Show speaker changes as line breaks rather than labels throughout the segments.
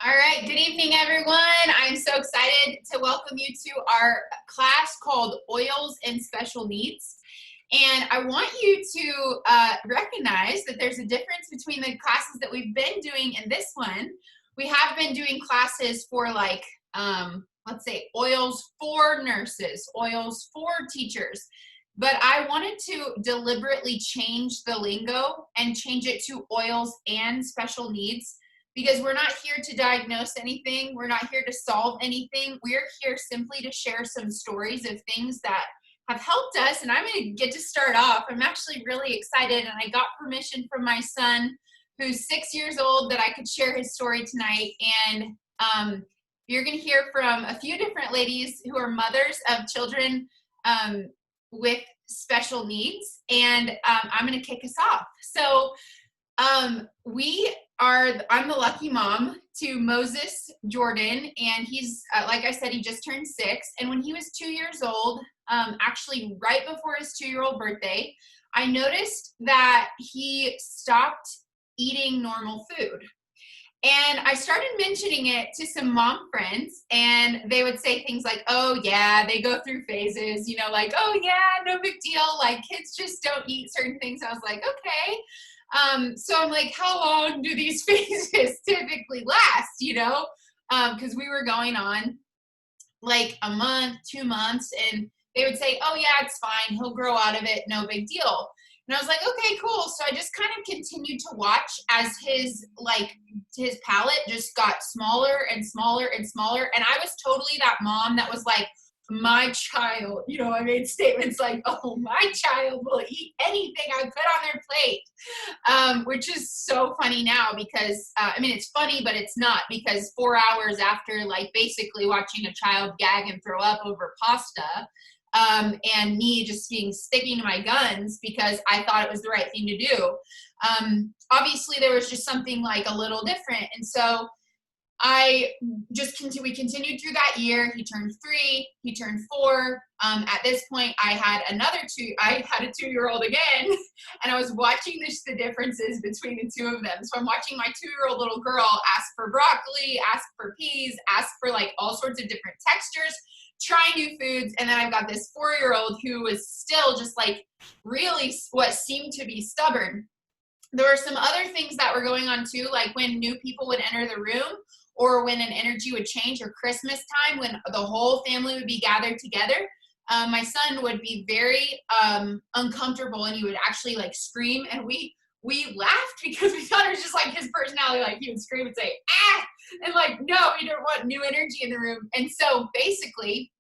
All right, good evening, everyone. I'm so excited to welcome you to our class called Oils and Special Needs. And I want you to recognize that there's a difference between the classes that we've been doing and this one. We have been doing classes for let's say oils for nurses, oils for teachers. But I wanted to deliberately change the lingo and change it to oils and special needs, because we're not here to diagnose anything. We're not here to solve anything. We're here simply to share some stories of things that have helped us. And I'm going to get to start off. I'm actually really excited, and I got permission from my son, who's 6 years old, that I could share his story tonight. And you're going to hear from a few different ladies who are mothers of children with special needs. And I'm going to kick us off. So I'm the lucky mom to Moses Jordan, and he's, like I said, he just turned 6. And when he was 2 years old, actually right before his 2-year-old birthday, I noticed that he stopped eating normal food. And I started mentioning it to some mom friends, and they would say things like, oh yeah, they go through phases, like, oh yeah, no big deal. Like, kids just don't eat certain things. I was like, okay. So I'm like, how long do these phases typically last, because we were going on like a month, 2 months, and they would say, oh yeah, it's fine, he'll grow out of it, no big deal. And I was like, okay, cool. So I just kind of continued to watch as his palate just got smaller and smaller and smaller. And I was totally that mom that was like, my child, I made statements like, oh, my child will eat anything I put on their plate, which is so funny now because, it's funny, but it's not, because 4 hours after, basically watching a child gag and throw up over pasta, and me just sticking to my guns because I thought it was the right thing to do. Obviously, there was just something a little different. And so we continued through that year. He turned 3, he turned 4. At this point, I had a 2-year-old again, and I was watching the differences between the two of them. So I'm watching my 2-year-old little girl ask for broccoli, ask for peas, ask for all sorts of different textures, try new foods. And then I've got this 4-year-old who is still just really what seemed to be stubborn. There were some other things that were going on too, like when new people would enter the room, or when an energy would change, or Christmas time when the whole family would be gathered together. My son would be very uncomfortable, and he would actually scream, and we laughed because we thought it was just his personality. He would scream and say, ah, and no, we don't want new energy in the room. And so basically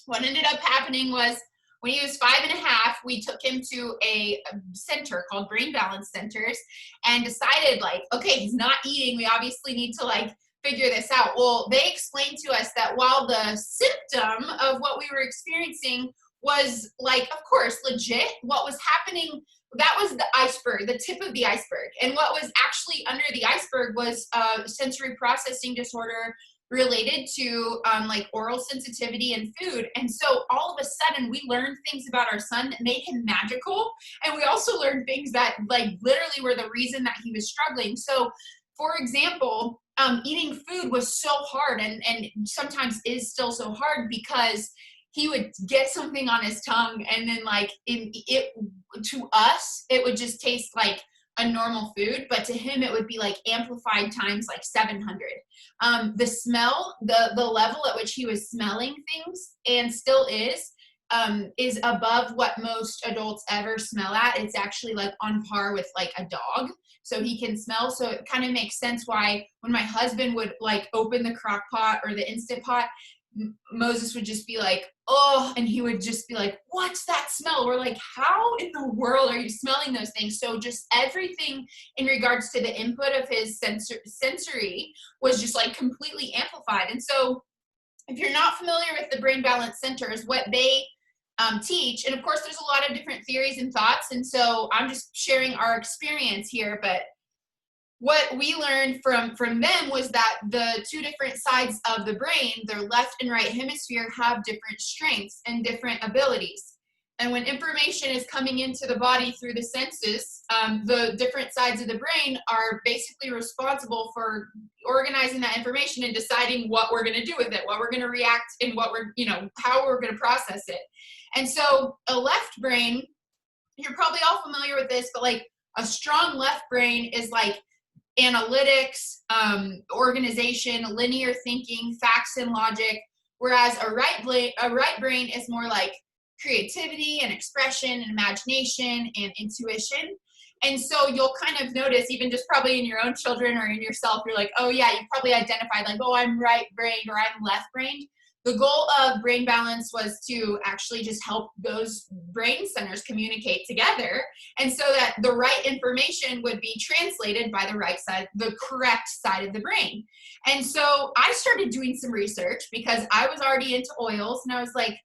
what ended up happening was, when he was 5.5, we took him to a center called Brain Balance Centers, and decided okay, he's not eating, we obviously need to figure this out. Well, they explained to us that while the symptom of what we were experiencing was of course legit, what was happening, that was the iceberg, the tip of the iceberg. And what was actually under the iceberg was sensory processing disorder related to oral sensitivity and food. And so all of a sudden we learned things about our son that made him magical. And we also learned things that literally were the reason that he was struggling. So for example, eating food was so hard, and sometimes is still so hard, because he would get something on his tongue, and then to us, it would just taste like a normal food, but to him it would be amplified times 700. The smell, the level at which he was smelling things, and still is above what most adults ever smell at. It's actually on par with a dog. So he can smell. So it kind of makes sense why when my husband would open the crock pot or the Instant Pot, Moses would just be oh, and he would just be what's that smell? We're how in the world are you smelling those things? So just everything in regards to the input of his sensory was just completely amplified. And so if you're not familiar with the Brain Balance Centers, what they teach, and of course there's a lot of different theories and thoughts, and so I'm just sharing our experience here, but what we learned from them was that the two different sides of the brain, their left and right hemisphere, have different strengths and different abilities. And when information is coming into the body through the senses, the different sides of the brain are basically responsible for organizing that information and deciding what we're going to do with it, what we're going to react, and what we're, how we're going to process it. And so a left brain, you're probably all familiar with this, but like a strong left brain is like analytics, organization, linear thinking, facts and logic, whereas a right brain is more like creativity and expression and imagination and intuition. And so you'll kind of notice, even just probably in your own children or in yourself, you're like, oh yeah, you probably identified like, oh, I'm right brained or I'm left brained. The goal of brain balance was to actually just help those brain centers communicate together, and so that the right information would be translated by the right side, the correct side of the brain. And so I started doing some research because I was already into oils, and I was like,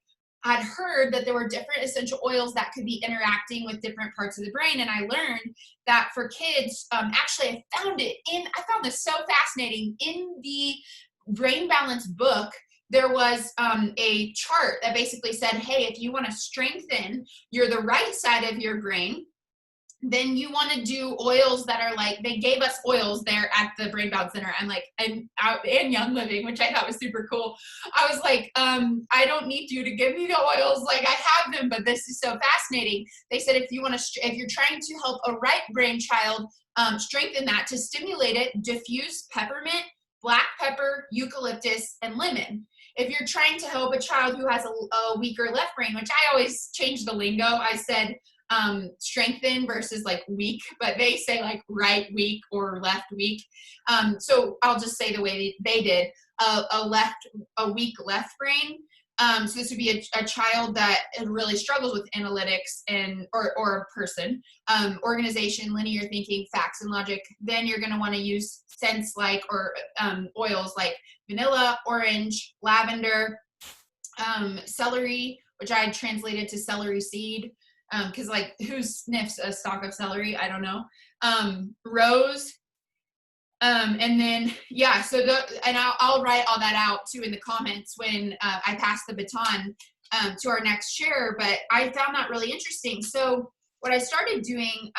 I'd heard that there were different essential oils that could be interacting with different parts of the brain. And I learned that for kids, actually I found this so fascinating. In the Brain Balance book, there was a chart that basically said, hey, if you want to strengthen the right side of your brain, then you want to do oils that are like, they gave us oils there at the Brain Balance Center and Young Living, which I thought was super cool. I was like, I don't need you to give me the oils, like I have them, but this is so fascinating. They said if you're trying to help a right brain child strengthen that, to stimulate it, diffuse peppermint, black pepper, eucalyptus, and lemon. If you're trying to help a child who has a weaker left brain, which I always change the lingo, I said strengthen versus like weak, but they say like right weak or left weak. So I'll just say the way they did, a weak left brain. So this would be a child that really struggles with analytics or a person, organization, linear thinking, facts and logic. Then you're going to want to use scents like, or oils like vanilla, orange, lavender, celery, which I translated to celery seed. Because like, who sniffs a stalk of celery? I don't know. Rose. And then, yeah, so I'll write all that out too in the comments when I pass the baton to our next share, but I found that really interesting. So what I started doing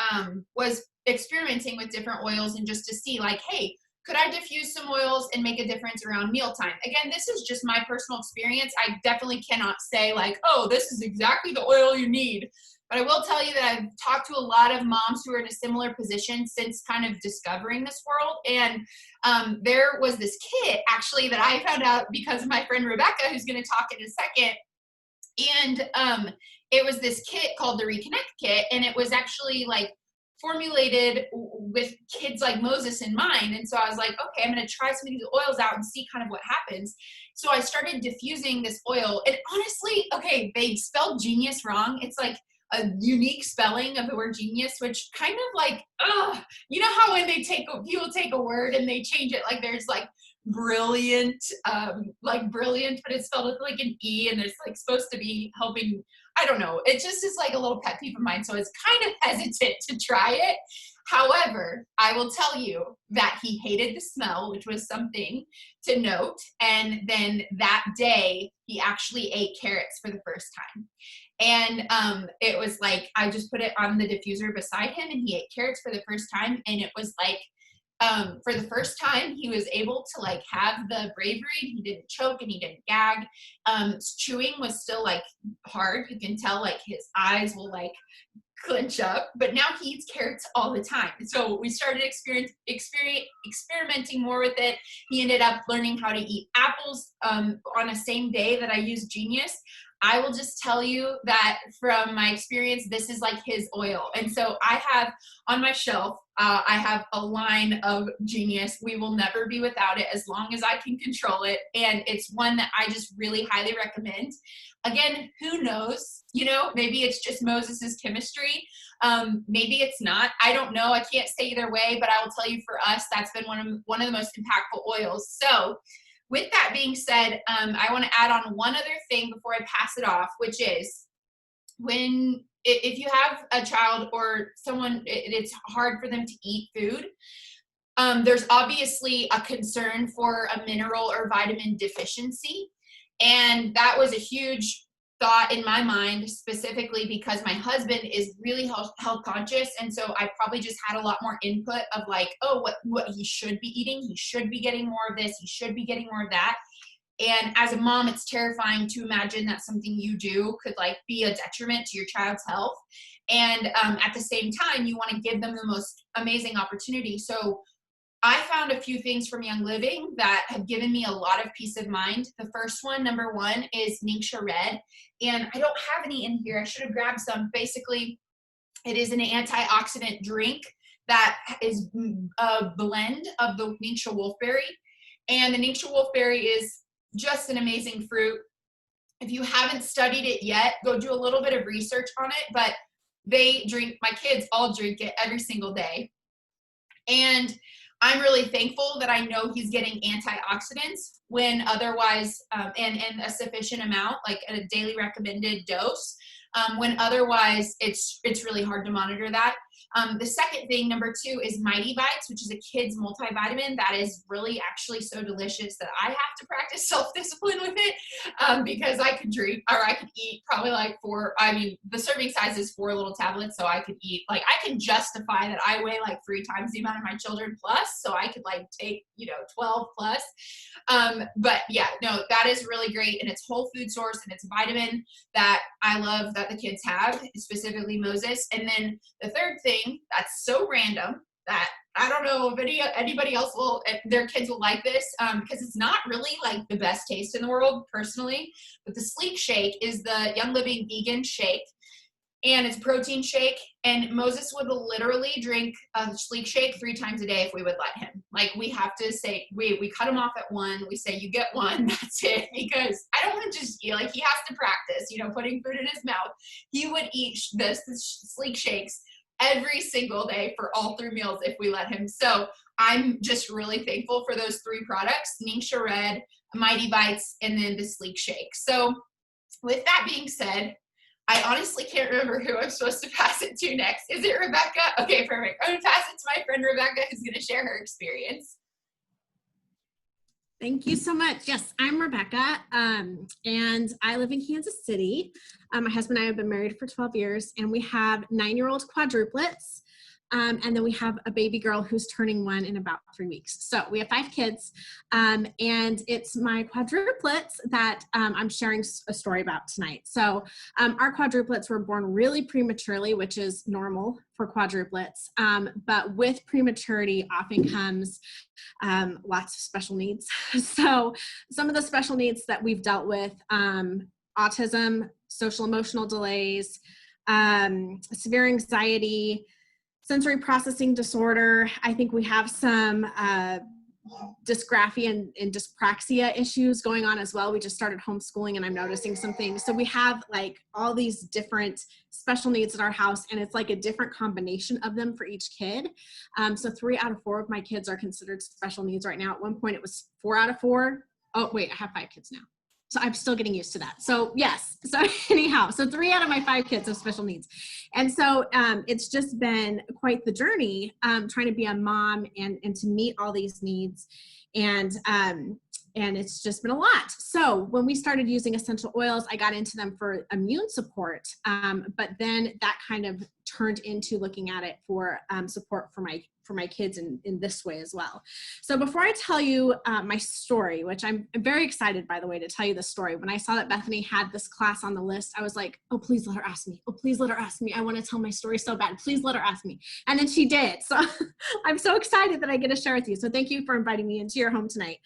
was experimenting with different oils, and just to see like, hey, could I diffuse some oils and make a difference around mealtime? Again, this is just my personal experience. I definitely cannot say like, oh, this is exactly the oil you need. But I will tell you that I've talked to a lot of moms who are in a similar position since kind of discovering this world. And there was this kit actually that I found out because of my friend Rebecca, who's going to talk in a second. And it was this kit called the Reconnect kit. And it was actually like formulated with kids like Moses in mind. And so I was like, okay, I'm going to try some of these oils out and see kind of what happens. So I started diffusing this oil. And honestly, okay, they spelled genius wrong. It's like a unique spelling of the word genius, which kind of like, you know how when people take a word and they change it, like there's like brilliant, but it's spelled with like an E, and it's like supposed to be helping. I don't know. It just is like a little pet peeve of mine. So I was kind of hesitant to try it. However, I will tell you that he hated the smell, which was something to note. And then that day, he actually ate carrots for the first time. And it was like, I just put it on the diffuser beside him, and he ate carrots for the first time. And it was like, for the first time, he was able to like have the bravery. He didn't choke and he didn't gag. Chewing was still like hard. You can tell like his eyes will like clench up, but now he eats carrots all the time. So we started experimenting more with it. He ended up learning how to eat apples on the same day that I used Genius. I will just tell you that from my experience, this is like his oil. And so I have on my shelf, I have a line of Genius. We will never be without it as long as I can control it. And it's one that I just really highly recommend. Again, who knows? You know, maybe it's just Moses's chemistry. Maybe it's not. I don't know. I can't say either way, but I will tell you for us, that's been one of the most impactful oils. So with that being said, I want to add on one other thing before I pass it off, which is if you have a child or someone, it's hard for them to eat food. There's obviously a concern for a mineral or vitamin deficiency. And that was a huge thought in my mind, specifically because my husband is really health conscious. And so I probably just had a lot more input of like, oh, what he should be eating. He should be getting more of this. He should be getting more of that. And as a mom, it's terrifying to imagine that something you do could like be a detriment to your child's health. And at the same time, you want to give them the most amazing opportunity. So I found a few things from Young Living that have given me a lot of peace of mind. The first one, number one, is Ningxia Red. And I don't have any in here. I should have grabbed some. Basically, it is an antioxidant drink that is a blend of the Ningxia wolfberry. And the Ningxia wolfberry is just an amazing fruit. If you haven't studied it yet, go do a little bit of research on it. But my kids all drink it every single day. And I'm really thankful that I know he's getting antioxidants when otherwise, and a sufficient amount, like a daily recommended dose, when otherwise it's really hard to monitor that. The second thing, number two, is Mighty Bites, which is a kid's multivitamin that is really actually so delicious that I have to practice self-discipline with it, because I could eat probably like the serving size is 4 little tablets, so I could eat, like, I can justify that I weigh like 3 times the amount of my children plus, so I could like take, 12 plus. But yeah, no, that is really great, and it's whole food source, and it's a vitamin that I love that the kids have, specifically Moses. And then the third thing that's so random that I don't know if anybody else their kids will like this, because it's not really like the best taste in the world personally, but the Sleek Shake is the Young Living vegan shake, and it's a protein shake, and Moses would literally drink a Sleek Shake 3 times a day if we would let him. Like, we have to say, we cut him off at 1, we say, you get 1, that's it, because I don't want to just eat, like, he has to practice, putting food in his mouth. He would eat the Sleek Shakes every single day for all 3 meals if we let him. So I'm just really thankful for those 3 products, Ningxia Red, Mighty Bites, and then the Sleek Shake. So with that being said, I honestly can't remember who I'm supposed to pass it to next. Is it Rebecca? Okay, perfect. I'm going to pass it to my friend Rebecca, who's going to share her experience.
Thank you so much. Yes, I'm Rebecca, and I live in Kansas City. My husband and I have been married for 12 years, and we have 9-year-old quadruplets, and then we have a baby girl who's turning 1 in about 3 weeks. So we have 5 kids, and it's my quadruplets that I'm sharing a story about tonight. So our quadruplets were born really prematurely, which is normal for quadruplets, but with prematurity often comes lots of special needs. So some of the special needs that we've dealt with, autism, social emotional delays, severe anxiety, sensory processing disorder. I think we have some dysgraphia and dyspraxia issues going on as well. We just started homeschooling, and I'm noticing some things. So we have like all these different special needs in our house, and it's like a different combination of them for each kid. So 3 out of 4 of my kids are considered special needs right now. At one point it was 4 out of 4. Oh wait, I have 5 kids now, so I'm still getting used to that. So yes, so anyhow, so 3 out of my 5 kids have special needs. And so it's just been quite the journey, trying to be a mom and to meet all these needs. And it's just been a lot. So when we started using essential oils, I got into them for immune support, but then that kind of turned into looking at it for support for my kids in this way as well. So before I tell you my story, which I'm very excited, by the way, to tell you the story. When I saw that Bethany had this class on the list, I was like, oh, please let her ask me. Oh, please let her ask me. I want to tell my story so bad. Please let her ask me. And then she did. So I'm so excited that I get to share with you. So thank you for inviting me into your home tonight.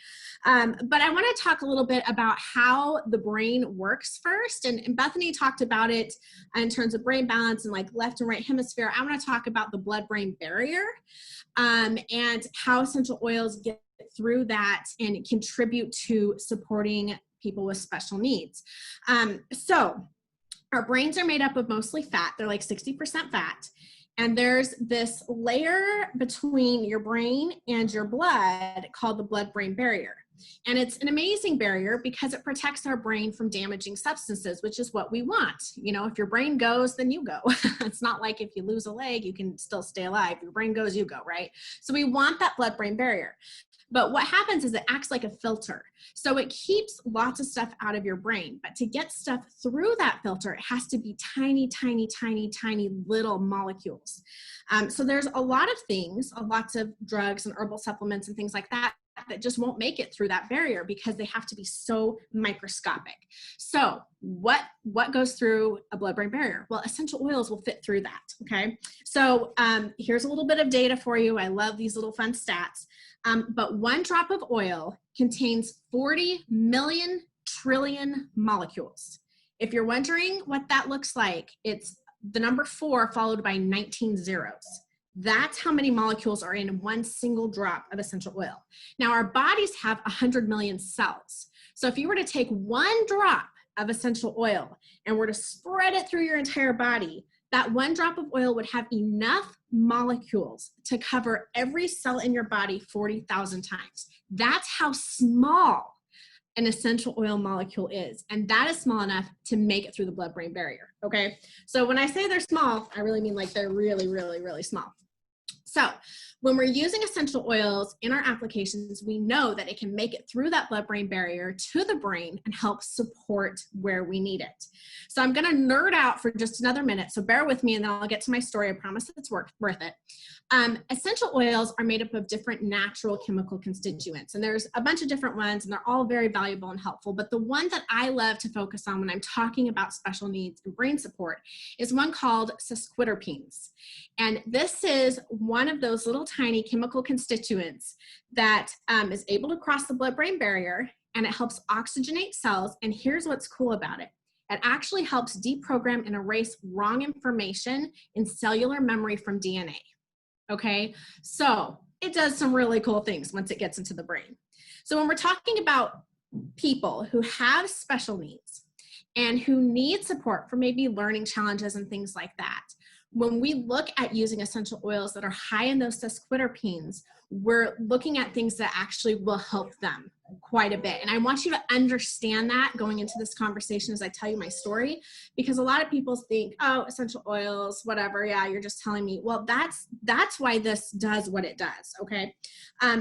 But I want to talk a little bit about how the brain works first. And Bethany talked about it in terms of brain balance and like left and right hemisphere. I want to talk about the blood-brain barrier, and how essential oils get through that and contribute to supporting people with special needs. So our brains are made up of mostly fat. They're like 60% fat. And there's this layer between your brain and your blood called the blood-brain barrier. And it's an amazing barrier because it protects our brain from damaging substances, which is what we want. You know, if your brain goes, then you go. It's not like if you lose a leg, you can still stay alive. Your brain goes, you go, right? So we want that blood-brain barrier. But what happens is it acts like a filter. So it keeps lots of stuff out of your brain. But to get stuff through that filter, it has to be tiny, tiny, tiny, tiny little molecules. So there's a lot of things, lots of drugs and herbal supplements and things like that just won't make it through that barrier because they have to be so microscopic. So what goes through a blood-brain barrier? Well, essential oils will fit through that, okay? So here's a little bit of data for you. I love these little fun stats. But 1 drop of oil contains 40 million trillion molecules. If you're wondering what that looks like, it's the number 4 followed by 19 zeros. That's how many molecules are in 1 single drop of essential oil. Now, our bodies have 100 million cells. So if you were to take 1 drop of essential oil and were to spread it through your entire body, that 1 drop of oil would have enough molecules to cover every cell in your body 40,000 times. That's how small an essential oil molecule is. And that is small enough to make it through the blood-brain barrier, okay? So when I say they're small, I really mean like they're really, really, really small. So when we're using essential oils in our applications, we know that it can make it through that blood-brain barrier to the brain and help support where we need it. So I'm gonna nerd out for just another minute, so bear with me and then I'll get to my story. I promise it's worth it. Essential oils are made up of different natural chemical constituents, and there's a bunch of different ones and they're all very valuable and helpful, but the one that I love to focus on when I'm talking about special needs and brain support is one called sesquiterpenes. And this is one of those little tiny chemical constituents that is able to cross the blood-brain barrier, and it helps oxygenate cells. And here's what's cool about it. It actually helps deprogram and erase wrong information in cellular memory from DNA. Okay, so it does some really cool things once it gets into the brain. So when we're talking about people who have special needs and who need support for maybe learning challenges and things like that, when we look at using essential oils that are high in those sesquiterpenes, we're looking at things that actually will help them quite a bit. And I want you to understand that going into this conversation as I tell you my story, because a lot of people think, oh, essential oils, whatever, yeah, you're just telling me. Well, that's why this does what it does, okay?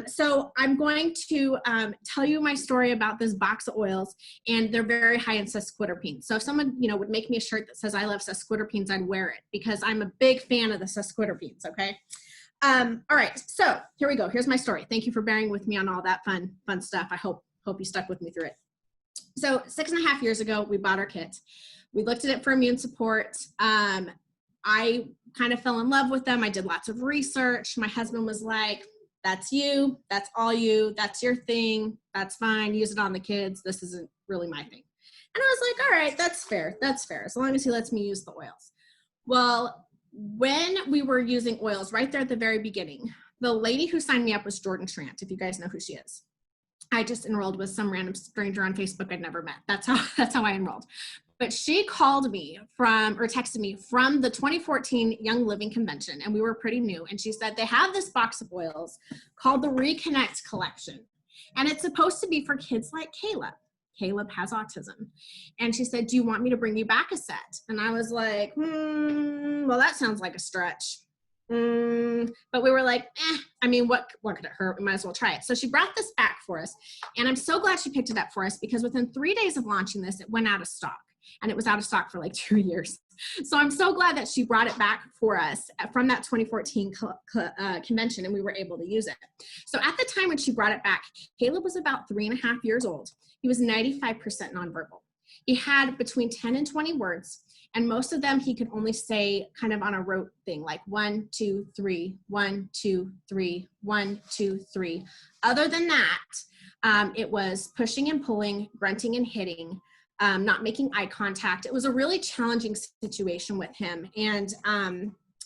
So I'm going to tell you my story about this box of oils, and they're very high in sesquiterpenes. So if someone, would make me a shirt that says I love sesquiterpenes, I'd wear it because I'm a big fan of the sesquiterpenes, okay? All right, so here we go. Here's my story. Thank you for bearing with me on all that fun stuff. I hope you stuck with me through it. So 6.5 years ago, we bought our kit. We looked at it for immune support. I kind of fell in love with them. I did lots of research. My husband was like, that's you, that's all you, that's your thing, that's fine, use it on the kids. This isn't really my thing. And I was like, all right, that's fair, as long as he lets me use the oils. Well, when we were using oils right there at the very beginning, the lady who signed me up was Jordan Trant, if you guys know who she is. I just enrolled with some random stranger on Facebook I'd never met. That's how I enrolled. But she called me texted me from the 2014 Young Living Convention, and we were pretty new. And she said, they have this box of oils called the Reconnect collection. And it's supposed to be for kids like Caleb. Caleb has autism. And she said, do you want me to bring you back a set? And I was like, well, that sounds like a stretch. But we were like, I mean, what could it hurt? We might as well try it. So she brought this back for us. And I'm so glad she picked it up for us, because within 3 days of launching this, it went out of stock. And it was out of stock for like 2 years. So I'm so glad that she brought it back for us from that 2014 convention, and we were able to use it. So at the time when she brought it back, Caleb was about 3.5 years old. He was 95% nonverbal. He had between 10 and 20 words, and most of them he could only say kind of on a rote thing, like 1, 2, 3, 1, 2, 3, 1, 2, 3. Other than that, it was pushing and pulling, grunting and hitting, not making eye contact. It was a really challenging situation with him, and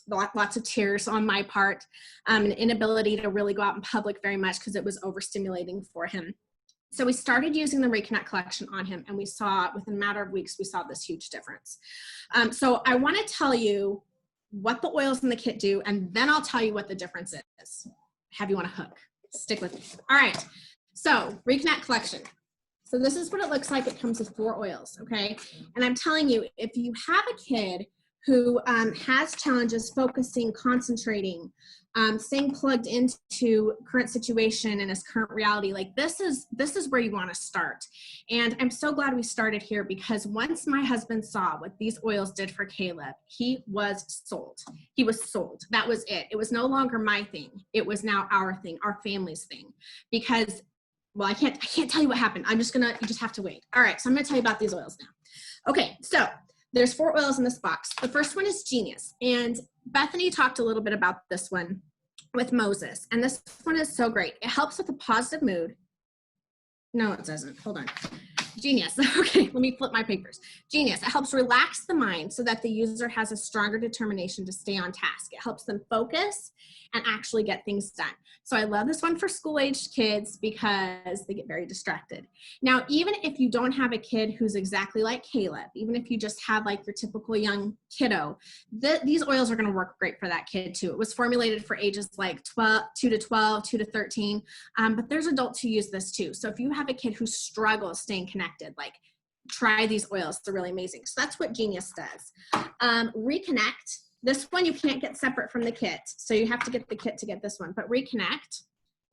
lots of tears on my part, an inability to really go out in public very much because it was overstimulating for him. So we started using the Reconnect collection on him, and we saw within a matter of weeks, we saw this huge difference. So I want to tell you what the oils in the kit do, and then I'll tell you what the difference is. Have you on a hook? Stick with me. All right, so Reconnect collection. So this is what it looks like. It comes with 4 oils, okay? And I'm telling you, if you have a kid who has challenges focusing, concentrating, staying plugged into current situation and his current reality, like this is where you want to start. And I'm so glad we started here, because once my husband saw what these oils did for Caleb, he was sold. He was sold. That was it. It was no longer my thing. It was now our thing, our family's thing. Because, well, I can't tell you what happened. You just have to wait. All right, so I'm gonna tell you about these oils now. Okay, so there's 4 oils in this box. The first one is Genius. And Bethany talked a little bit about this one with Moses. And this one is so great. It helps with a positive mood. No, it doesn't. Hold on. Genius. Okay, let me flip my papers. Genius. It helps relax the mind so that the user has a stronger determination to stay on task. It helps them focus and actually get things done. So I love this one for school-aged kids because they get very distracted. Now, even if you don't have a kid who's exactly like Caleb, even if you just have like your typical young kiddo, these oils are going to work great for that kid too. It was formulated for ages like 2 to 12, 2 to 13, but there's adults who use this too. So if you have a kid who struggles staying connected, like try these oils. They're really amazing. So that's what Genius does. Reconnect. This one you can't get separate from the kit. So you have to get the kit to get this one. But Reconnect,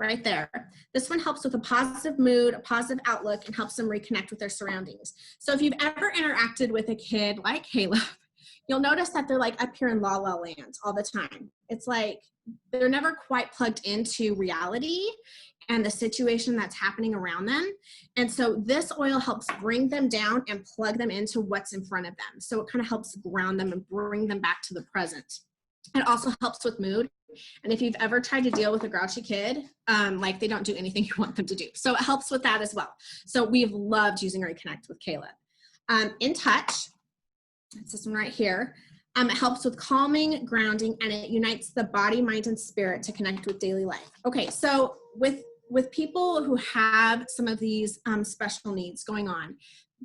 right there. This one helps with a positive mood, a positive outlook, and helps them reconnect with their surroundings. So if you've ever interacted with a kid like Caleb, you'll notice that they're like up here in la la land all the time. It's like they're never quite plugged into reality and the situation that's happening around them. And so this oil helps bring them down and plug them into what's in front of them. So it kind of helps ground them and bring them back to the present. It also helps with mood. And if you've ever tried to deal with a grouchy kid, like they don't do anything you want them to do. So it helps with that as well. So we've loved using Reconnect with Caleb. In Touch, it's this one right here. It helps with calming, grounding, and it unites the body, mind, and spirit to connect with daily life. Okay, so with people who have some of these special needs going on,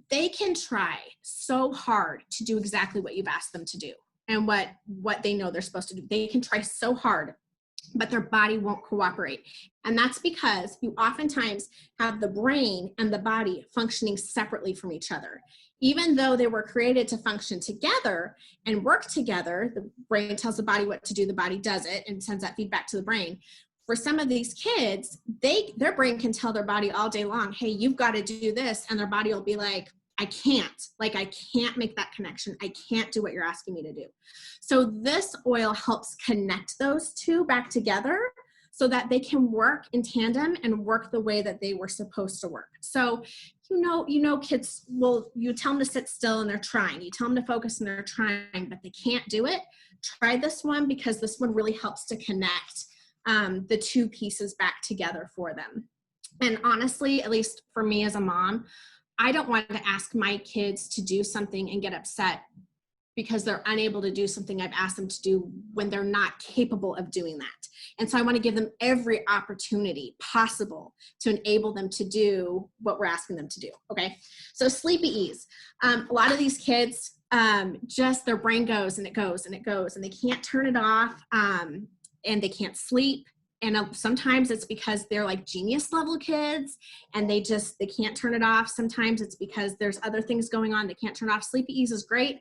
they can try so hard to do exactly what you've asked them to do and what they know they're supposed to do. They can try so hard, but their body won't cooperate. And that's because you oftentimes have the brain and the body functioning separately from each other. Even though they were created to function together and work together, the brain tells the body what to do, the body does it and sends that feedback to the brain. For some of these kids, their brain can tell their body all day long, hey, you've got to do this. And their body will be like, I can't make that connection. I can't do what you're asking me to do. So this oil helps connect those two back together so that they can work in tandem and work the way that they were supposed to work. So, you know, kids you tell them to sit still and they're trying. You tell them to focus and they're trying, but they can't do it. Try this one because this one really helps to connect the two pieces back together for them. And honestly, at least for me as a mom, I don't want to ask my kids to do something and get upset because they're unable to do something I've asked them to do when they're not capable of doing that. And so I want to give them every opportunity possible to enable them to do what we're asking them to do, okay? So Sleepy Ease. A lot of these kids, just their brain goes and it goes and it goes and they can't turn it off and they can't sleep. And sometimes it's because they're like genius level kids and they can't turn it off. Sometimes it's because there's other things going on. They can't turn it off. Sleepy Ease is great.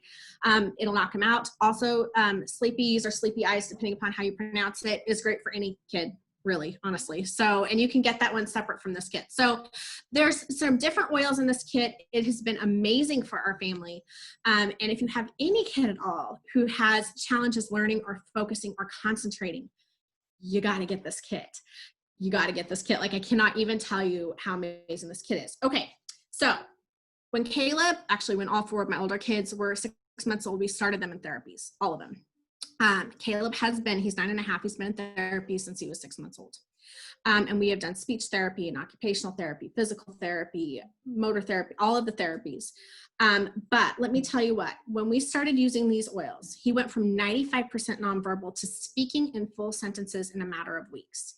It'll knock them out. Also, Sleepy Ease or Sleepy Eyes, depending upon how you pronounce it, is great for any kid, really, honestly. So, and you can get that one separate from this kit. So there's some different oils in this kit. It has been amazing for our family. And if you have any kid at all who has challenges learning or focusing or concentrating, you got to get this kit. You got to get this kit. Like, I cannot even tell you how amazing this kit is. Okay. So when all 4 of my older kids were 6 months old, we started them in therapies, all of them. Caleb he's 9.5. He's been in therapy since he was 6 months old. And we have done speech therapy and occupational therapy, physical therapy, motor therapy, all of the therapies. But let me tell you what, when we started using these oils, he went from 95% nonverbal to speaking in full sentences in a matter of weeks.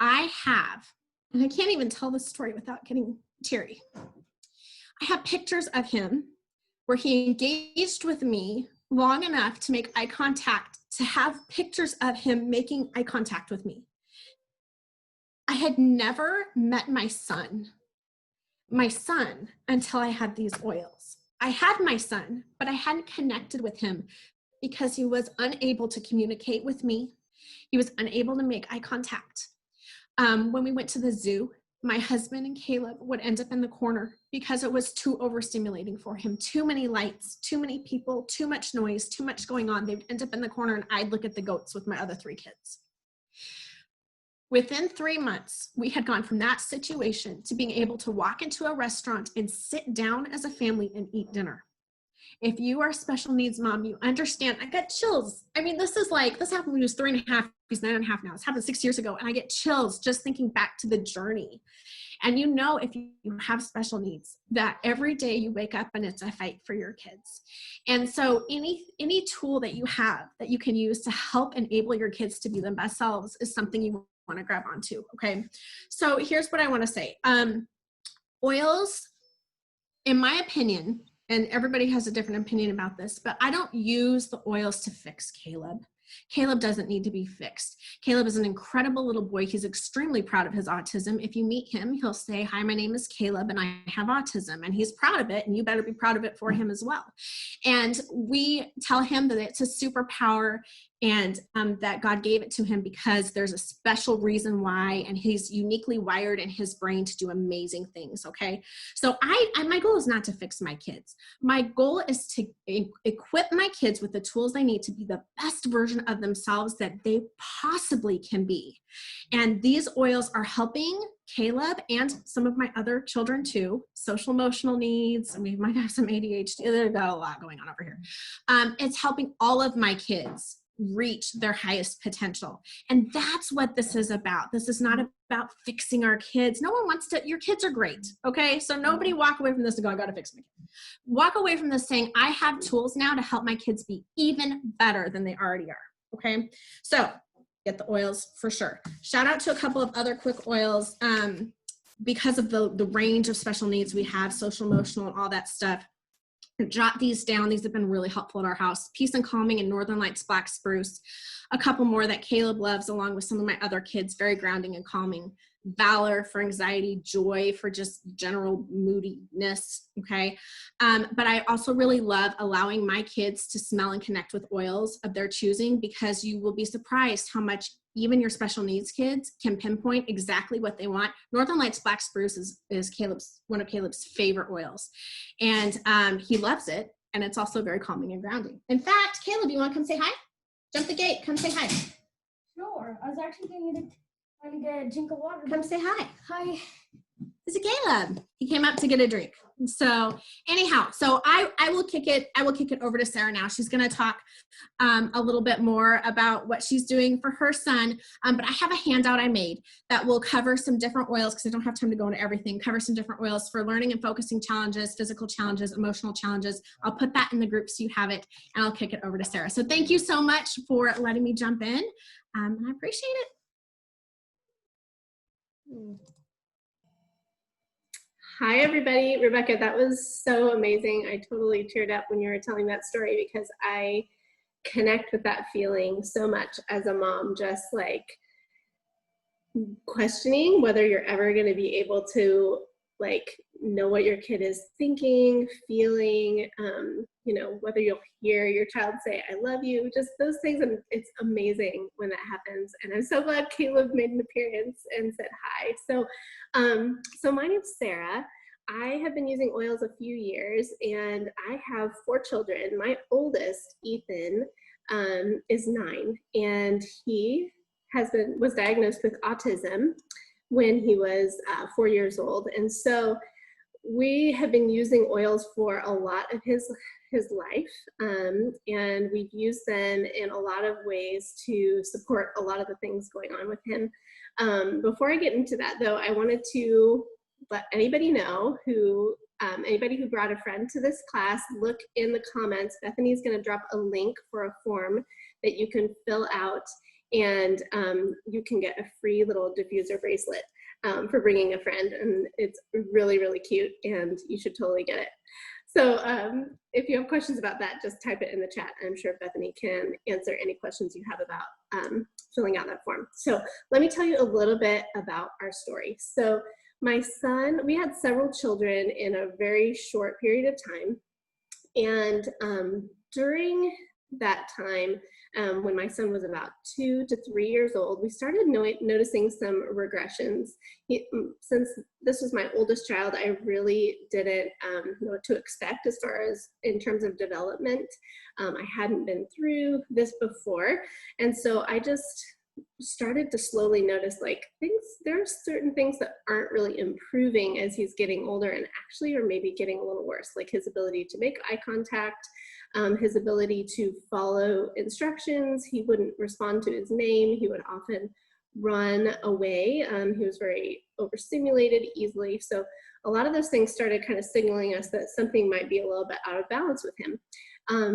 And I can't even tell this story without getting teary. I have pictures of him where he engaged with me long enough to make eye contact, to have pictures of him making eye contact with me. I had never met my son until I had these oils. I had my son, but I hadn't connected with him because he was unable to communicate with me. He was unable to make eye contact. When we went to the zoo, my husband and Caleb would end up in the corner because it was too overstimulating for him. Too many lights, too many people, too much noise, too much going on. They'd end up in the corner and I'd look at the goats with my other 3 kids. Within 3 months, we had gone from that situation to being able to walk into a restaurant and sit down as a family and eat dinner. If you are a special needs mom, you understand. I got chills. I mean, this happened when he was 3.5. He's 9.5 now. It's happened 6 years ago. And I get chills just thinking back to the journey. And if you have special needs, that every day you wake up and it's a fight for your kids. And so any tool that you have that you can use to help enable your kids to be their best selves is something you want to grab onto. Okay. So here's what I want to say. Oils, in my opinion, and everybody has a different opinion about this, but I don't use the oils to fix Caleb. Caleb doesn't need to be fixed. Caleb is an incredible little boy. He's extremely proud of his autism. If you meet him, he'll say, "Hi, my name is Caleb and I have autism." And he's proud of it, and you better be proud of it for him as well. And we tell him that it's a superpower and that God gave it to him because there's a special reason why, and he's uniquely wired in his brain to do amazing things, okay? So my goal is not to fix my kids. My goal is to equip my kids with the tools they need to be the best version of themselves that they possibly can be. And these oils are helping Caleb and some of my other children too, social emotional needs. We might have some ADHD. They've got a lot going on over here. It's helping all of my kids reach their highest potential. And that's what this is about. This is not about fixing our kids. No one wants to, your kids are great. Okay. So nobody walk away from this and go, "I got to fix my kid." Walk away from this saying, "I have tools now to help my kids be even better than they already are." Okay. So get the oils for sure. Shout out to a couple of other quick oils. Because of the range of special needs we have, social, emotional, and all that stuff. Jot these down. These have been really helpful at our house. Peace and Calming and Northern Lights Black Spruce. A couple more that Caleb loves along with some of my other kids. Very grounding and calming. Valor for anxiety. Joy for just general moodiness. Okay. But I also really love allowing my kids to smell and connect with oils of their choosing, because you will be surprised how much even your special needs kids can pinpoint exactly what they want. Northern Lights Black Spruce is one of Caleb's favorite oils. And he loves it. And it's also very calming and grounding. In fact, Caleb, you want to come say hi? Jump the gate. Come say hi.
Sure. I was actually going to get a drink of water.
Come say hi.
Hi.
This is Caleb. He came up to get a drink. So anyhow, so I will kick it over to Sarah now. She's going to talk a little bit more about what she's doing for her son. But I have a handout I made that will cover some different oils, because I don't have time to go into everything, cover some different oils for learning and focusing challenges, physical challenges, emotional challenges. I'll put that in the group so you have it, and I'll kick it over to Sarah. So thank you so much for letting me jump in. And I appreciate it.
Hi, everybody. Rebecca, that was so amazing. I totally teared up when you were telling that story, because I connect with that feeling so much as a mom, just like questioning whether you're ever going to be able to like know what your kid is thinking, feeling, whether you'll hear your child say, "I love you," just those things. And it's amazing when that happens. And I'm so glad Caleb made an appearance and said hi. So my name's Sarah. I have been using oils a few years, and I have 4 children. My oldest, Ethan, is 9, and he was diagnosed with autism when he was 4 years old. And so we have been using oils for a lot of his life, and we've used them in a lot of ways to support a lot of the things going on with him. Before I get into that, though, I wanted to let anybody know anybody who brought a friend to this class, look in the comments. Bethany's going to drop a link for a form that you can fill out, and you can get a free little diffuser bracelet for bringing a friend, and it's really, really cute, and you should totally get it. So if you have questions about that, just type it in the chat. I'm sure Bethany can answer any questions you have about filling out that form. So let me tell you a little bit about our story. So my son, we had several children in a very short period of time, and during that time, when my son was about 2 to 3 years old, we started noticing some regressions. Since this was my oldest child, I really didn't know what to expect as far as in terms of development. I hadn't been through this before. And so I just started to slowly notice like there are certain things that aren't really improving as he's getting older and actually are maybe getting a little worse, like his ability to make eye contact, his ability to follow instructions. He wouldn't respond to his name. He would often run away. He was very overstimulated easily. So a lot of those things started kind of signaling us that something might be a little bit out of balance with him.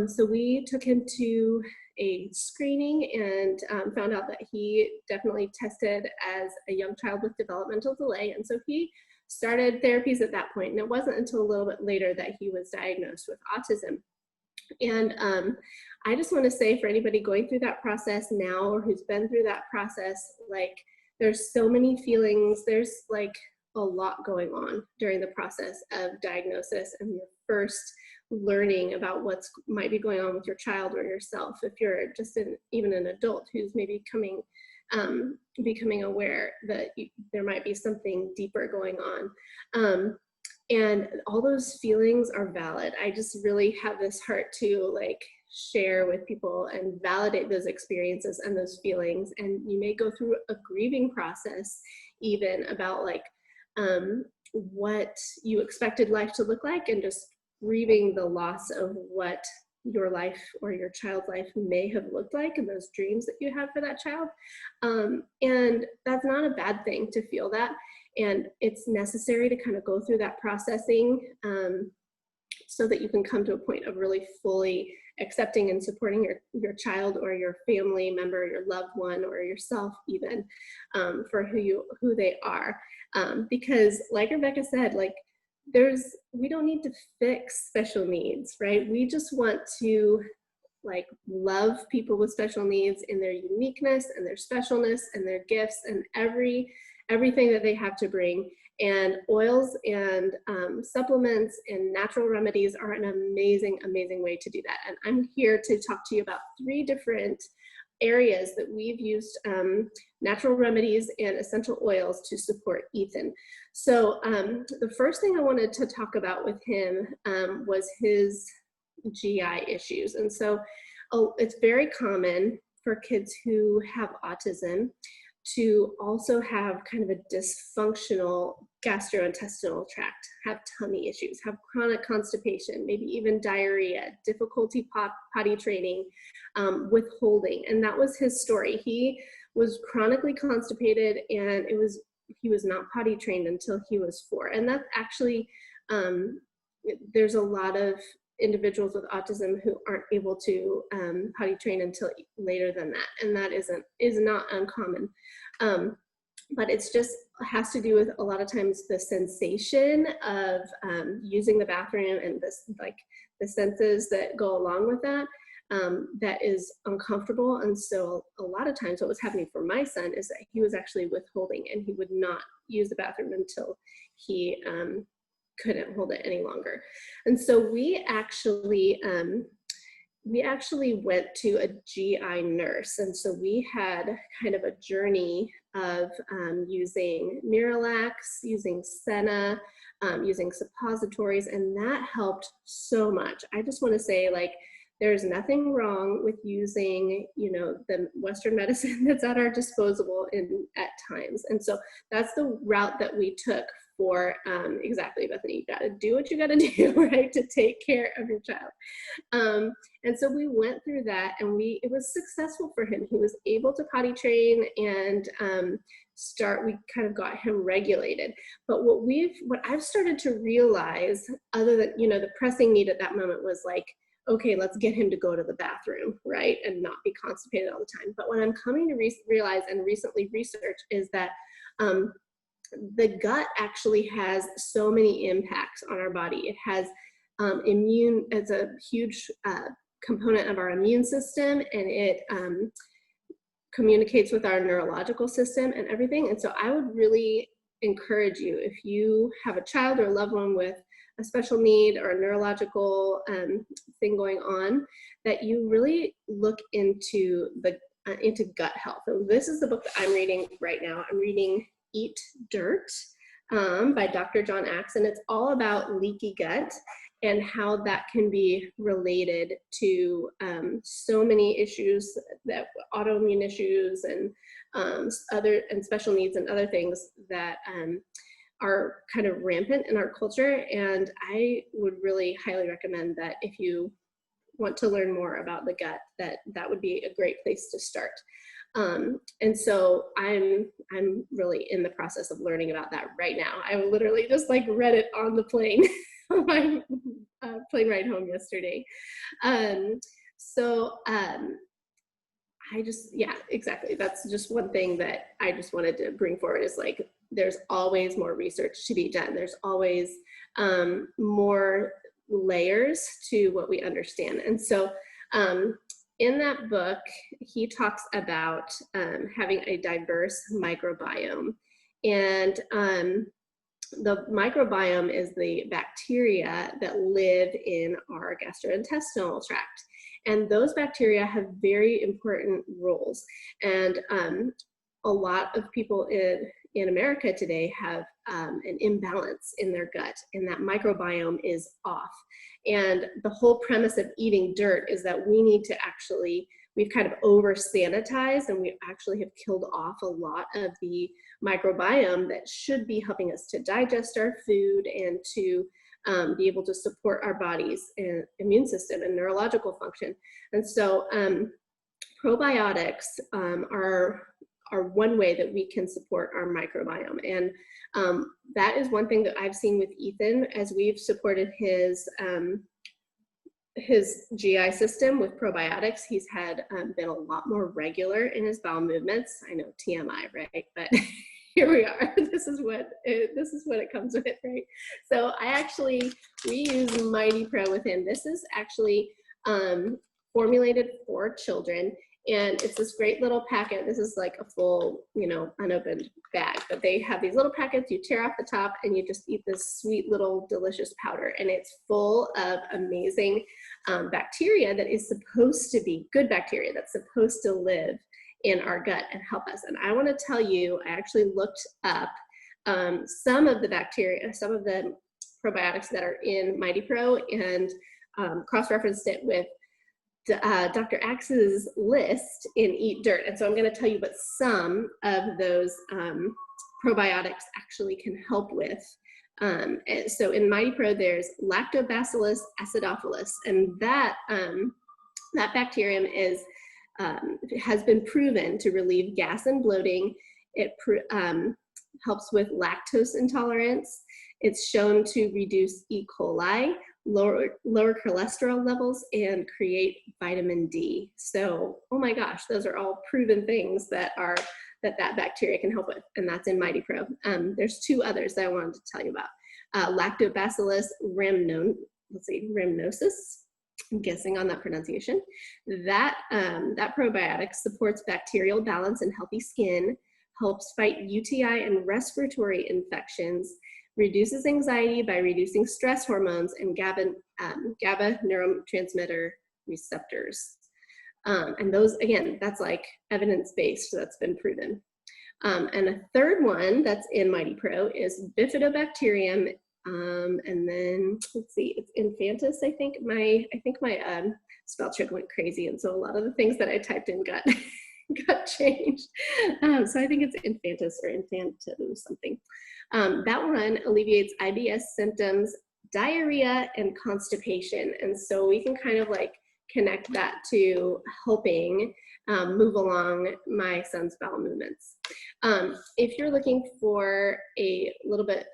So we took him to a screening and found out that he definitely tested as a young child with developmental delay. And so he started therapies at that point. And it wasn't until a little bit later that he was diagnosed with autism. And I just want to say for anybody going through that process now or who's been through that process, like there's so many feelings, there's like a lot going on during the process of diagnosis and your first learning about what's might be going on with your child or yourself. If you're just even an adult who's maybe becoming aware that there might be something deeper going on. And all those feelings are valid. I just really have this heart to like share with people and validate those experiences and those feelings. And you may go through a grieving process even about like what you expected life to look like and just grieving the loss of what your life or your child's life may have looked like and those dreams that you have for that child. And that's not a bad thing to feel that. And it's necessary to kind of go through that processing so that you can come to a point of really fully accepting and supporting your child or your family member, your loved one, or yourself even for who they are. Because like Rebecca said, like we don't need to fix special needs, right? We just want to like love people with special needs in their uniqueness and their specialness and their gifts and everything that they have to bring. And oils and supplements and natural remedies are an amazing, amazing way to do that. And I'm here to talk to you about 3 different areas that we've used natural remedies and essential oils to support Ethan. So the first thing I wanted to talk about with him was his GI issues. And so it's very common for kids who have autism to also have kind of a dysfunctional gastrointestinal tract, have tummy issues, have chronic constipation, maybe even diarrhea, difficulty potty training, withholding. And that was his story. He was chronically constipated and he was not potty trained until he was 4. And that's actually, there's a lot of individuals with autism who aren't able to potty train until later than that, and that is not uncommon. But it's just has to do with a lot of times the sensation of using the bathroom and this like the senses that go along with that that is uncomfortable. And so a lot of times what was happening for my son is that he was actually withholding and he would not use the bathroom until he couldn't hold it any longer. And so we actually went to a GI nurse. And so we had kind of a journey of using Miralax, using Senna, using suppositories, and that helped so much. I just want to say, like, there's nothing wrong with using, the Western medicine that's at our disposal at times. And so that's the route that we took for exactly, Bethany. You got to do what you got to do, right, to take care of your child. And so we went through that, and it was successful for him. He was able to potty train and we kind of got him regulated. But what I've started to realize, other than, the pressing need at that moment was like, okay, let's get him to go to the bathroom, right, and not be constipated all the time. But what I'm coming to realize and recently research is that the gut actually has so many impacts on our body. It has it's a huge component of our immune system, and it communicates with our neurological system and everything. And so I would really encourage you, if you have a child or a loved one with a special need or a neurological thing going on, that you really look into gut health. And this is the book that I'm reading right now. I'm reading Eat Dirt by Dr. John Axe, and it's all about leaky gut and how that can be related to so many issues, that autoimmune issues and special needs and other things that are kind of rampant in our culture. And I would really highly recommend that if you want to learn more about the gut, that would be a great place to start. And so I'm really in the process of learning about that right now. I literally just like read it on the plane, on my plane ride home yesterday. Yeah, exactly. That's just one thing that I just wanted to bring forward, is like, there's always more research to be done. There's always more layers to what we understand. And so in that book, he talks about having a diverse microbiome. And the microbiome is the bacteria that live in our gastrointestinal tract. And those bacteria have very important roles. And a lot of people in America today have an imbalance in their gut, and that microbiome is off. And the whole premise of eating dirt is that we've kind of over sanitized, and we actually have killed off a lot of the microbiome that should be helping us to digest our food and to be able to support our body's immune system and neurological function. And so probiotics are one way that we can support our microbiome. And that is one thing that I've seen with Ethan as we've supported his GI system with probiotics. He's had been a lot more regular in his bowel movements. I know, TMI, right? But here we are. This is what it comes with, right? So we use Mighty Pro with him. This is actually formulated for children. And it's this great little packet. This is like a full, unopened bag, but they have these little packets. You tear off the top and you just eat this sweet little delicious powder. And it's full of amazing bacteria that is supposed to be good bacteria that's supposed to live in our gut and help us. And I want to tell you, I actually looked up some of the bacteria, some of the probiotics that are in Mighty Pro, and cross-referenced it with Dr. Axe's list in Eat Dirt. And so I'm going to tell you what some of those probiotics actually can help with. So in Mighty Pro, there's Lactobacillus Acidophilus, and that bacterium has been proven to relieve gas and bloating. It helps with lactose intolerance. It's shown to reduce E. coli, lower cholesterol levels, and create vitamin D. So, oh my gosh, those are all proven things that bacteria can help with, and that's in Mighty Pro. There's two others that I wanted to tell you about. Lactobacillus rhamnosus, I'm guessing on that pronunciation. That probiotic supports bacterial balance and healthy skin, helps fight UTI and respiratory infections, reduces anxiety by reducing stress hormones and GABA neurotransmitter receptors. And those, again, that's like evidence-based, so that's been proven. And a third one that's in Mighty Pro is Bifidobacterium. And then, let's see, it's Infantis, I think. My spell check went crazy, and so a lot of the things that I typed in got changed. So I think it's Infantis or Infanto something. That one alleviates IBS symptoms, diarrhea, and constipation. And so we can kind of like connect that to helping move along my son's bowel movements. If you're looking for a little bit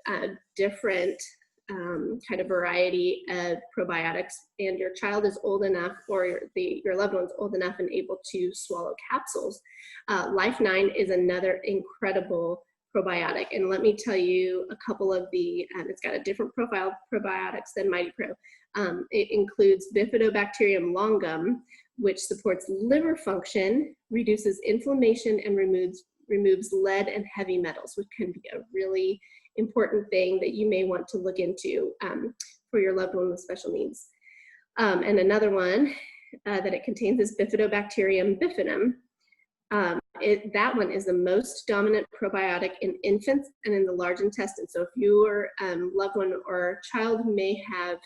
different kind of variety of probiotics, and your child is old enough, or your loved one's old enough and able to swallow capsules, Life9 is another incredible probiotic. And let me tell you a couple of it's got a different profile of probiotics than Mighty Pro. It includes Bifidobacterium longum, which supports liver function, reduces inflammation, and removes lead and heavy metals, which can be a really important thing that you may want to look into for your loved one with special needs. And another one that it contains is Bifidobacterium bifidum. That one is the most dominant probiotic in infants and in the large intestine. So if your loved one or child may have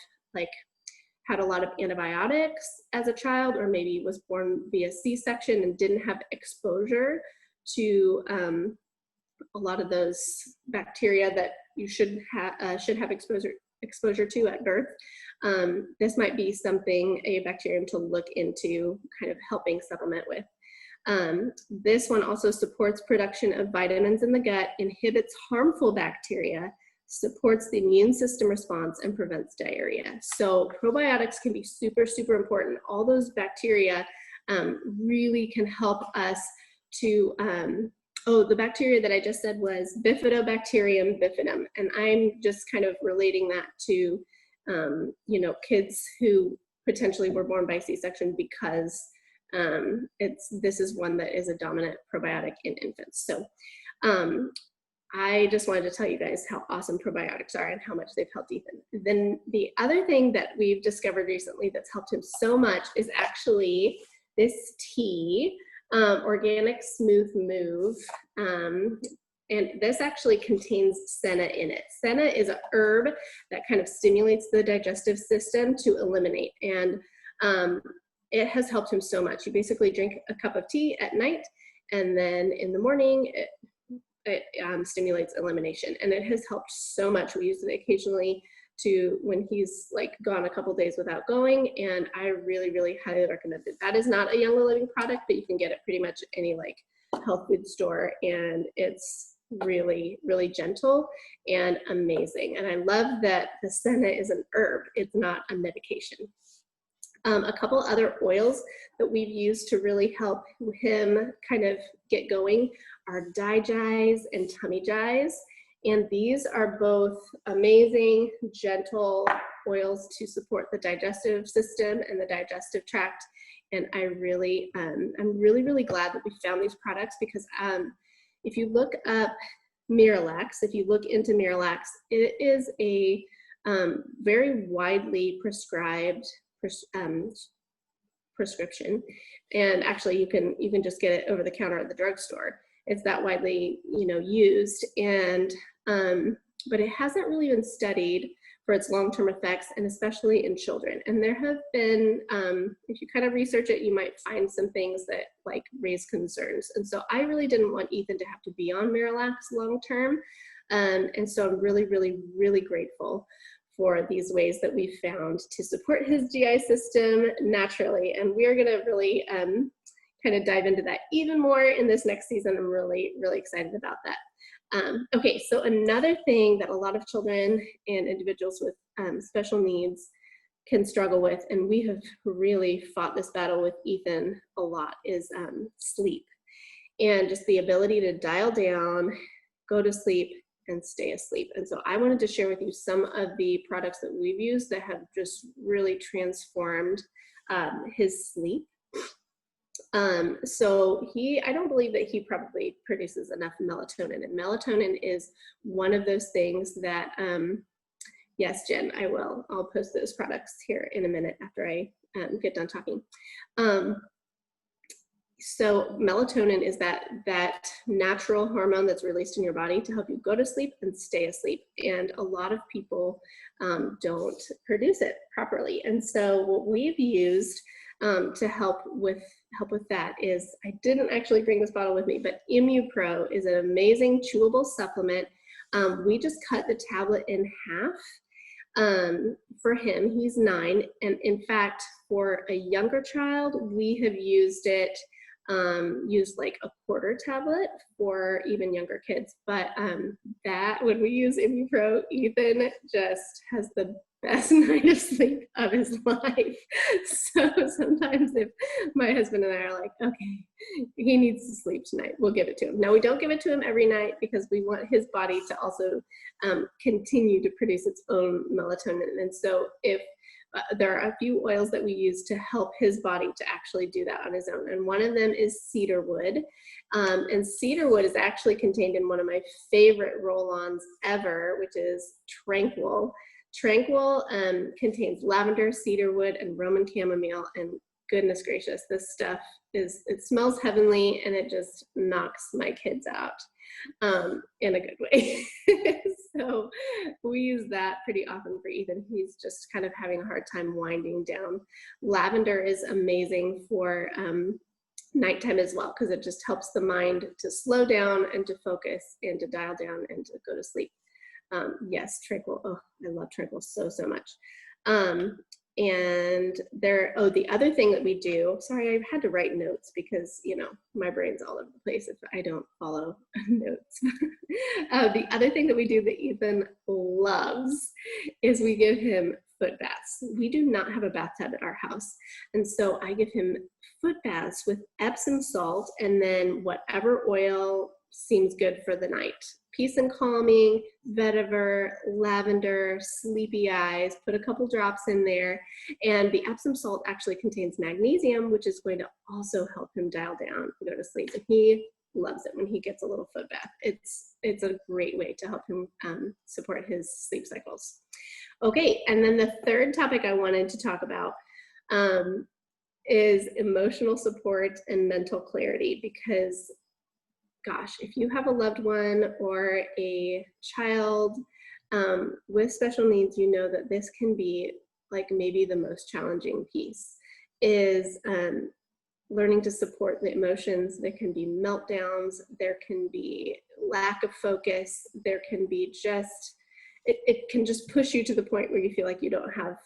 had a lot of antibiotics as a child, or maybe was born via C-section and didn't have exposure to a lot of those bacteria that you should have exposure to at birth, this might be something, a bacterium to look into kind of helping supplement with. This one also supports production of vitamins in the gut, inhibits harmful bacteria, supports the immune system response, and prevents diarrhea. So probiotics can be super, super important. All those bacteria really can help us to, the bacteria that I just said was Bifidobacterium bifidum. And I'm just kind of relating that to, kids who potentially were born by C-section because this is one that is a dominant probiotic in infants. So I just wanted to tell you guys how awesome probiotics are and how much they've helped Ethan. Then the other thing that we've discovered recently that's helped him so much is actually this tea, Organic Smooth Move. And this actually contains senna in it. Senna is a herb that kind of stimulates the digestive system to eliminate. And it has helped him so much. You basically drink a cup of tea at night, and then in the morning, it stimulates elimination. And it has helped so much. We use it occasionally to when he's gone a couple days without going, and I really, really highly recommend it. That is not a Young Living product, but you can get it pretty much any health food store, and it's really, really gentle and amazing. And I love that the senna is an herb, it's not a medication. A couple other oils that we've used to really help him kind of get going are Digize and Tummy Jize. And these are both amazing, gentle oils to support the digestive system and the digestive tract. And I'm really, really glad that we found these products because if you look up Miralax, if you look into Miralax, it is a very widely prescribed prescription. And actually you can just get it over the counter at the drugstore. It's that widely, used, and but it hasn't really been studied for its long-term effects, and especially in children. And there have been, if you kind of research it, you might find some things that raise concerns. And so I really didn't want Ethan to have to be on Miralax long-term. And so I'm really, really, really grateful for these ways that we found to support his GI system naturally. And we are gonna really kind of dive into that even more in this next season. I'm really, really excited about that. Okay, so another thing that a lot of children and individuals with special needs can struggle with, and we have really fought this battle with Ethan a lot, is sleep. And just the ability to dial down, go to sleep, and stay asleep. And so I wanted to share with you some of the products that we've used that have just really transformed his sleep. So I don't believe that he probably produces enough melatonin, and melatonin is one of those things that, yes, Jen, I'll post those products here in a minute after I get done talking. So melatonin is that natural hormone that's released in your body to help you go to sleep and stay asleep. And a lot of people don't produce it properly. And so what we've used to help with that is, I didn't actually bring this bottle with me, but ImmuPro is an amazing chewable supplement. We just cut the tablet in half for him. He's 9, and in fact, for a younger child, we have used like a quarter tablet for even younger kids. But that when we use ImmuPro, Ethan just has the best night of sleep of his life. So sometimes if my husband and I are like, okay, he needs to sleep tonight, we'll give it to him. Now, we don't give it to him every night because we want his body to also continue to produce its own melatonin. And so if there are a few oils that we use to help his body to actually do that on his own. And one of them is cedarwood. And cedarwood is actually contained in one of my favorite roll-ons ever, which is Tranquil. Tranquil contains lavender, cedarwood, and Roman chamomile. And goodness gracious, this stuff it smells heavenly, and it just knocks my kids out in a good way. So we use that pretty often for Ethan. He's just kind of having a hard time winding down. Lavender is amazing for nighttime as well, because it just helps the mind to slow down and to focus and to dial down and to go to sleep. Yes, Tranquil. Oh, I love Tranquil so much. And the other thing that we do, sorry, I've had to write notes because, you know, my brain's all over the place if I don't follow notes. The other thing that we do that Ethan loves is we give him foot baths. We do not have a bathtub at our house. And so I give him foot baths with Epsom salt and then whatever oil seems good for the night. Peace and calming, vetiver, lavender, sleepy eyes, put a couple drops in there. And the Epsom salt actually contains magnesium, which is going to also help him dial down and go to sleep. And he loves it when he gets a little foot bath. It's a great way to help him support his sleep cycles. Okay, and then the third topic I wanted to talk about is emotional support and mental clarity, because gosh, if you have a loved one or a child with special needs, you know that this can be like maybe the most challenging piece is learning to support the emotions. There can be meltdowns, there can be lack of focus, there can be just, it can just push you to the point where you feel like you don't have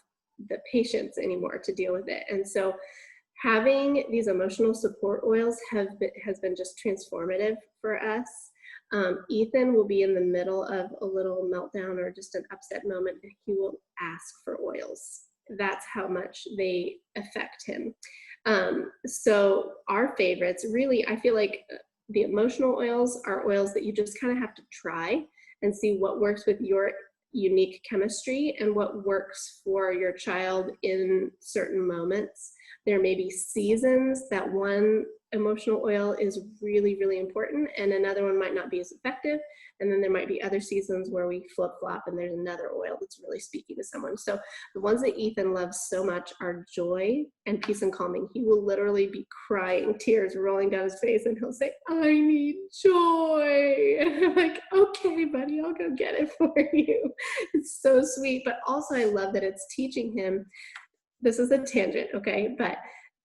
the patience anymore to deal with it. And so having these emotional support oils has been just transformative for us. Ethan will be in the middle of a little meltdown or just an upset moment, and he will ask for oils. That's how much they affect him. So our favorites, really, I feel like the emotional oils are oils that you just kind of have to try and see what works with your unique chemistry and what works for your child in certain moments. There may be seasons that one emotional oil is really, really important and another one might not be as effective. And then there might be other seasons where we flip-flop and there's another oil that's really speaking to someone. So the ones that Ethan loves so much are joy and peace and calming. He will literally be crying, tears rolling down his face, and he'll say, I need joy. And I'm like, okay, buddy, I'll go get it for you. It's so sweet. But also I love that it's teaching him, this is a tangent, okay? But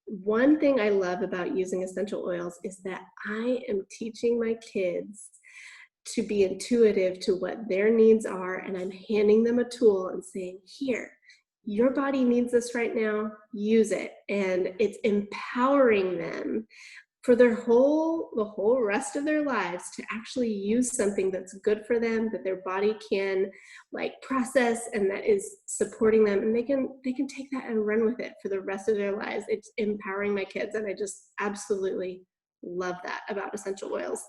one thing I love about using essential oils is that I am teaching my kids to be intuitive to what their needs are, and I'm handing them a tool and saying, here, your body needs this right now, use it. And it's empowering them for the whole rest of their lives to actually use something that's good for them, that their body can like process and that is supporting them, and they can take that and run with it for the rest of their lives. It's empowering my kids, and I just absolutely love that about essential oils.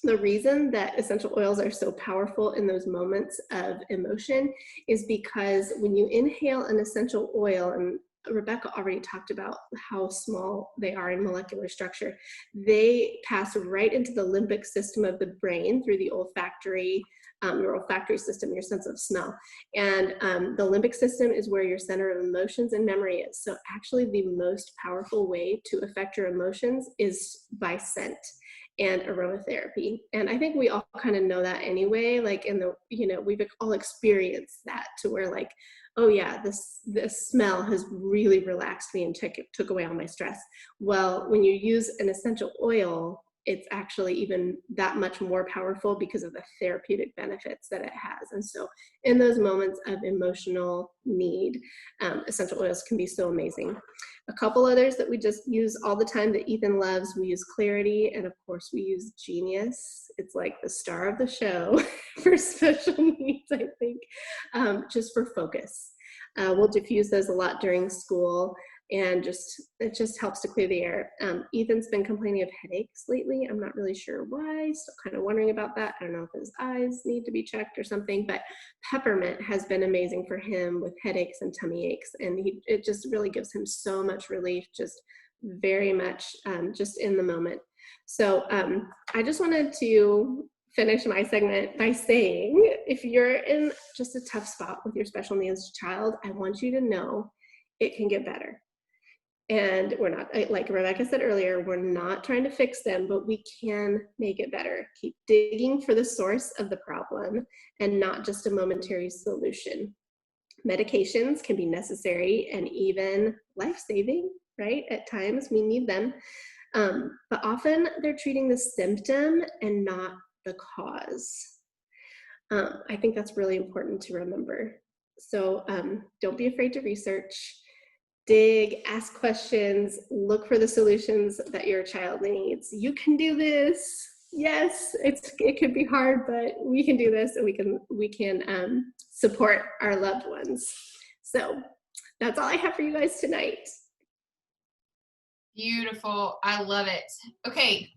The reason that essential oils are so powerful in those moments of emotion is because when you inhale an essential oil, and Rebecca already talked about how small they are in molecular structure, they pass right into the limbic system of the brain through the olfactory, your olfactory system, your sense of smell. And the limbic system is where your center of emotions and memory is. So actually the most powerful way to affect your emotions is by scent and aromatherapy. And I think we all kind of know that anyway, like we've all experienced that to where like, oh yeah, this smell has really relaxed me and took away all my stress. Well, when you use an essential oil, it's actually even that much more powerful because of the therapeutic benefits that it has. And so in those moments of emotional need, essential oils can be so amazing. A couple others that we just use all the time that Ethan loves, we use Clarity, and of course we use Genius. It's like the star of the show for special needs, I think, just for focus. We'll diffuse those a lot during school. and it just helps to clear the air. Ethan's been complaining of headaches lately. I'm not really sure why, still kind of wondering about that. I don't know if his eyes need to be checked or something, but peppermint has been amazing for him with headaches and tummy aches, and it just really gives him so much relief, just very much just in the moment. So I just wanted to finish my segment by saying, if you're in just a tough spot with your special needs child, I want you to know it can get better. And we're not, like Rebecca said earlier, we're not trying to fix them, but we can make it better. Keep digging for the source of the problem and not just a momentary solution. Medications can be necessary and even life-saving, right? At times we need them, but often they're treating the symptom and not the cause. I think that's really important to remember. So don't be afraid to research. Dig, ask questions, look for the solutions that your child needs. You can do this. Yes, it can be hard, but we can do this, and we can support our loved ones. So that's all I have for you guys tonight.
Beautiful. I love it. Okay.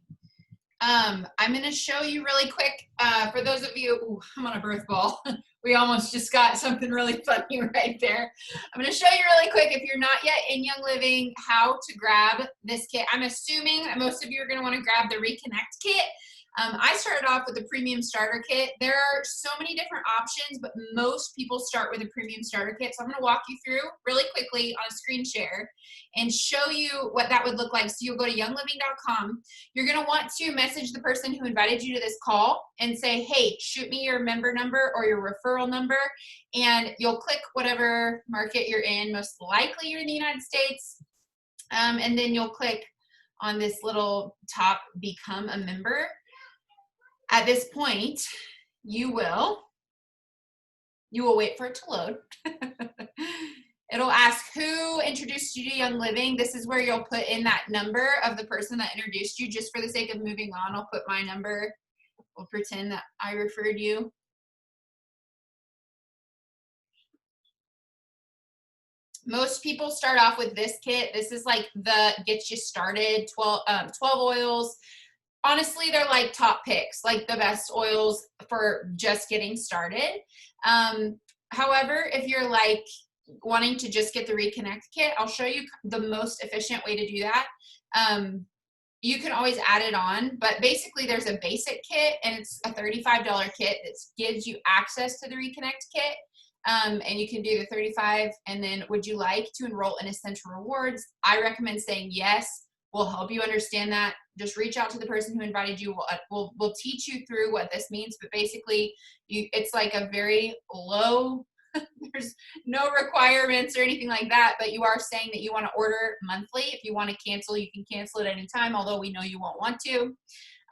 I'm going to show you really quick, for those of you, ooh, I'm on a birth ball. We almost just got something really funny right there. I'm going to show you really quick, if you're not yet in Young Living, how to grab this kit. I'm assuming that most of you are going to want to grab the Reconnect kit. I started off with the premium starter kit. There are so many different options, but most people start with a premium starter kit. So I'm going to walk you through really quickly on a screen share and show you what that would look like. So you'll go to youngliving.com. You're going to want to message the person who invited you to this call and say, hey, shoot me your member number or your referral number. And you'll click whatever market you're in. Most likely you're in the United States. And then you'll click on this little top, become a member. At this point, you will wait for it to load. It'll ask who introduced you to Young Living. This is where you'll put in that number of the person that introduced you. Just for the sake of moving on, I'll put my number. We'll pretend that I referred you. Most people start off with this kit. This is like the gets you started, 12 oils. Honestly, they're like top picks, like the best oils for just getting started. However, if you're like wanting to just get the Reconnect kit, I'll show you the most efficient way to do that. You can always add it on, but basically there's a basic kit, and it's a $35 kit that gives you access to the Reconnect kit. And you can do the $35, and then would you like to enroll in Essential Rewards? I recommend saying yes. We'll help you understand that. Just reach out to the person who invited you. We'll teach you through what this means, but basically it's like a very low, there's no requirements or anything like that, but you are saying that you want to order monthly. If you want to cancel, you can cancel at any time, although we know you won't want to.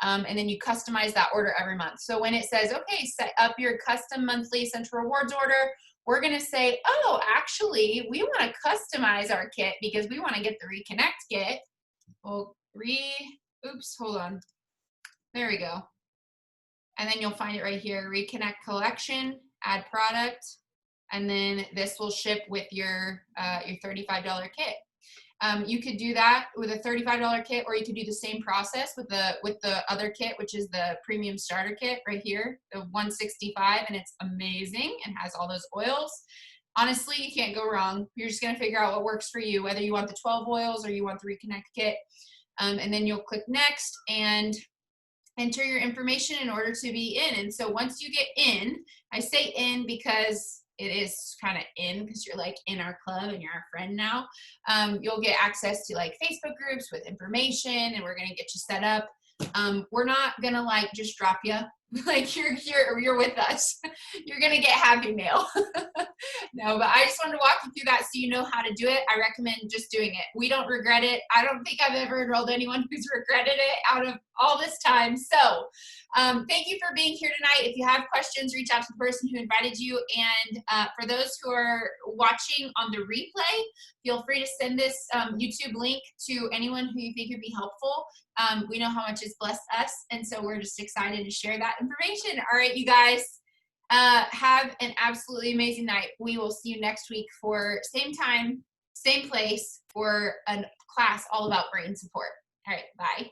And then you customize that order every month. So when it says, okay, set up your custom monthly Essential Rewards order, we're going to say, oh, actually, we want to customize our kit because we want to get the Reconnect kit. Well, oops, hold on. There we go. And then you'll find it right here, Reconnect collection, add product, and then this will ship with your $35 kit. You could do that with a $35 kit, or you could do the same process with the other kit, which is the premium starter kit right here, the $165, and it's amazing and has all those oils. Honestly, you can't go wrong. You're just going to figure out what works for you, whether you want the 12 oils or you want the Reconnect kit. And then you'll click next and enter your information in order to be in. And so once you get in, I say in because it is kind of in because you're like in our club and you're our friend now. You'll get access to like Facebook groups with information, and we're going to get you set up. We're not going to like just drop you. Like you're with us. You're going to get Happy Mail. No, but I just wanted to walk you through that so you know how to do it. I recommend just doing it. We don't regret it. I don't think I've ever enrolled anyone who's regretted it out of all this time. So thank you for being here tonight. If you have questions, reach out to the person who invited you. And for those who are watching on the replay, feel free to send this YouTube link to anyone who you think would be helpful. We know how much it's blessed us, and so we're just excited to share that information. All right, you guys, have an absolutely amazing night. We will see you next week for same time, same place for a class all about brain support. All right, bye.